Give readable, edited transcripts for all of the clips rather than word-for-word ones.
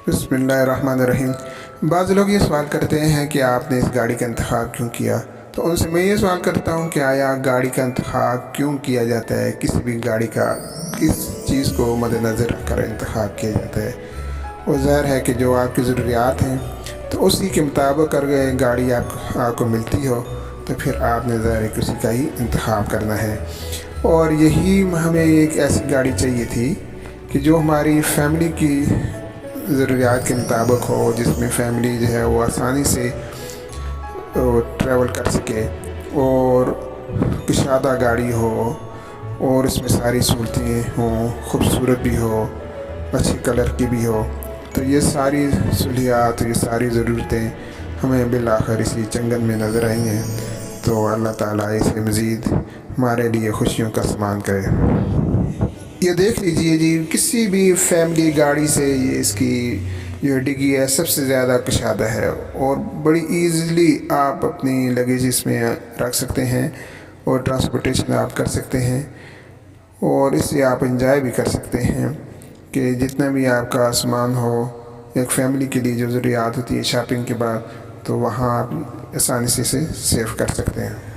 बिस्मिल्लाहिर्रहमानिर्रहीम। बाज़ लोग ये सवाल करते हैं कि आपने इस गाड़ी का इंतखाब क्यों किया। तो उनसे मैं ये सवाल करता हूँ कि आया गाड़ी का इंतखाब क्यों किया जाता है, किसी भी गाड़ी का किस चीज़ को मद्देनज़र रखकर इंतखाब किया जाता है। वो ज़ाहिर है कि जो आपकी ज़रूरियात हैं तो उसी के मुताबिक अगर गाड़ी आपको मिलती हो तो फिर आपने ज़ाहिर है उसी का ही इंतखाब करना है। और यही हमें एक ऐसी गाड़ी चाहिए थी कि जो हमारी फैमिली की ज़रूरियात के मुताबिक हो, जिसमें फ़ैमिली जो है वो आसानी से ट्रैवल कर सके और कुशादा गाड़ी हो और इसमें सारी सहूलतें हों, खूबसूरत भी हो, अच्छी कलर की भी हो। तो ये सारी सहूलियात, ये सारी ज़रूरतें हमें बिलाखिर इसी चंगन में नज़र आई हैं। तो अल्लाह ताला इसे मज़ीद हमारे लिए खुशियों का सामान करे। ये देख लीजिए जी, किसी भी फैमिली गाड़ी से ये इसकी जो डिग्गी है सबसे ज़्यादा कुशादा है और बड़ी इजीली आप अपनी लगेज इसमें रख सकते हैं और ट्रांसपोर्टेशन आप कर सकते हैं और इससे आप इंजॉय भी कर सकते हैं कि जितना भी आपका सामान हो एक फ़ैमिली के लिए जो ज़रूरियात होती है शॉपिंग के बाद, तो वहाँ आप आसानी से इसे सेव कर सकते हैं।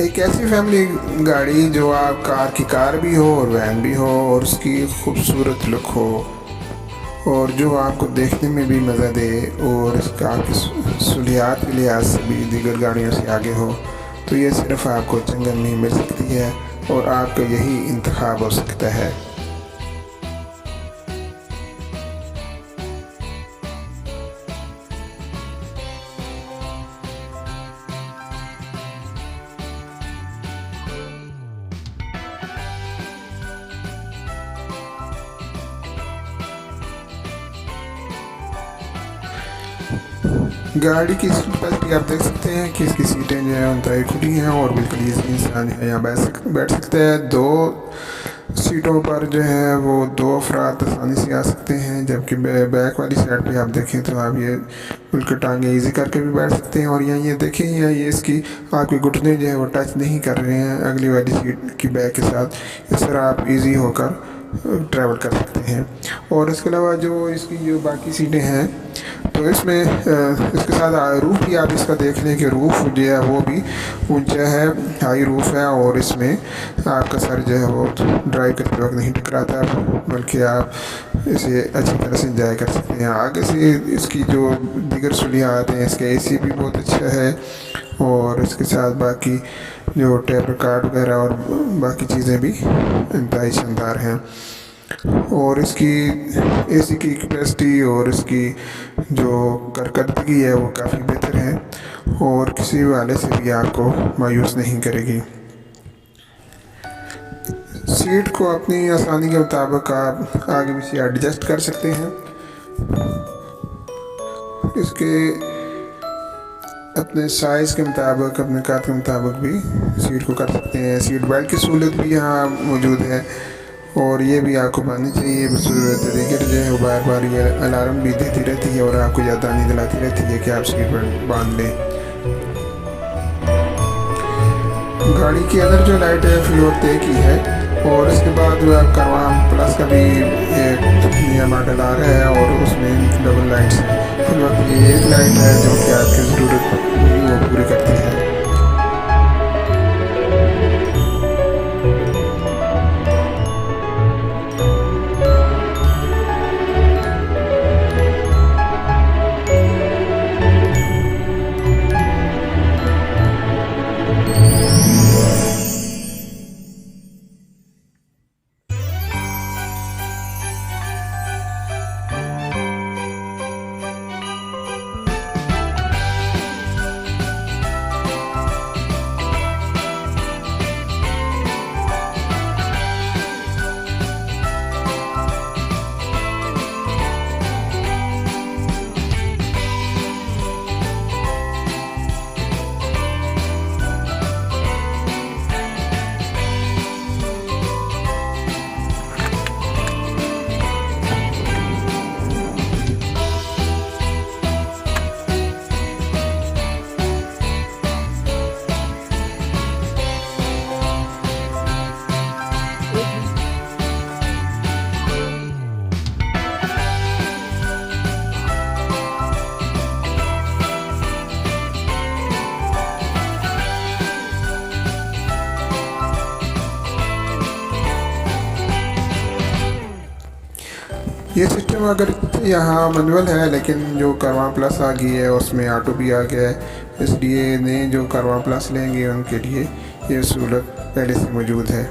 एक ऐसी फैमिली गाड़ी जो आप कार भी हो और वैन भी हो और उसकी खूबसूरत लुक हो और जो आपको देखने में भी मज़ा दे और इसका आपकी सहूलियात के लिहाज से भी दीगर गाड़ियों से आगे हो, तो ये सिर्फ़ आपको चंगन में मिल सकती है और आपका यही इंतखाब हो सकता है। गाड़ी की सीट पर आप देख सकते हैं कि इसकी सीटें जो है उनताई खुली हैं और बिल्कुल ईजी इंसान है यहाँ बैठ सकते हैं। दो सीटों पर जो है वो दो अफराद आसानी से आ सकते हैं, जबकि बैक वाली साइड पे आप देखें तो आप ये बिल्कुल टांगे इजी करके भी बैठ सकते हैं। और यहाँ ये देखें, यहाँ ये इसकी आपके घुटने जो है वो टच नहीं कर रहे हैं अगली वाली सीट की बैक के साथ। इस तरह आप इजी होकर ट्रैवल कर सकते हैं। और इसके अलावा जो इसकी जो बाकी सीटें हैं तो इसमें इसके साथ रूफ़ भी आप इसका देख लें कि रूफ़ जो है वो भी ऊंचा है, हाई रूफ़ है और इसमें आपका सर जो है वो ड्राइव करते वक्त नहीं टकराता, बल्कि आप इसे अच्छी तरह से इंजॉय कर सकते हैं। आगे से इसकी जो दीगर सहूलियात हैं, इसका एसी भी बहुत अच्छा है और इसके साथ बाकी जो टेप रिकॉर्ड वगैरह और बाकी चीज़ें भी इंतहाई शानदार हैं। और इसकी एसी की कैपेसिटी और इसकी जो कारकर्दगी है वो काफ़ी बेहतर है और किसी भी वाले से भी आपको मायूस नहीं करेगी। सीट को अपनी आसानी के मुताबिक आप आगे पीछे एडजस्ट कर सकते हैं। इसके अपने साइज़ के मुताबिक, अपने कद के मुताबिक भी सीट को कर सकते हैं। सीट बेल्ट की सहूलत भी यहाँ मौजूद है और ये भी आपको पानी चाहिए बसूरत दीगर जो है वो बार बार ये अलार्म भी देती रहती है और आपको याद दहानी दिलाती रहती है कि आप सीट बेल्ट बांध लें। गाड़ी के अंदर जो लाइट है फ्लोर तय की है और इसके बाद जो आप करवां प्लस का भी एक नया मॉडल आ रहा है और उसमें डबल लाइट्स फ्लोर की एक लाइट है जो कि आपकी ज़रूरत वो पूरी करती है। ये सिस्टम अगर यहाँ मैनुअल है, लेकिन जो कारवां प्लस आ गई है उसमें ऑटो भी आ गया है, इसलिए नए जो कारवां प्लस लेंगे उनके लिए ये सहूलत पहले से मौजूद है।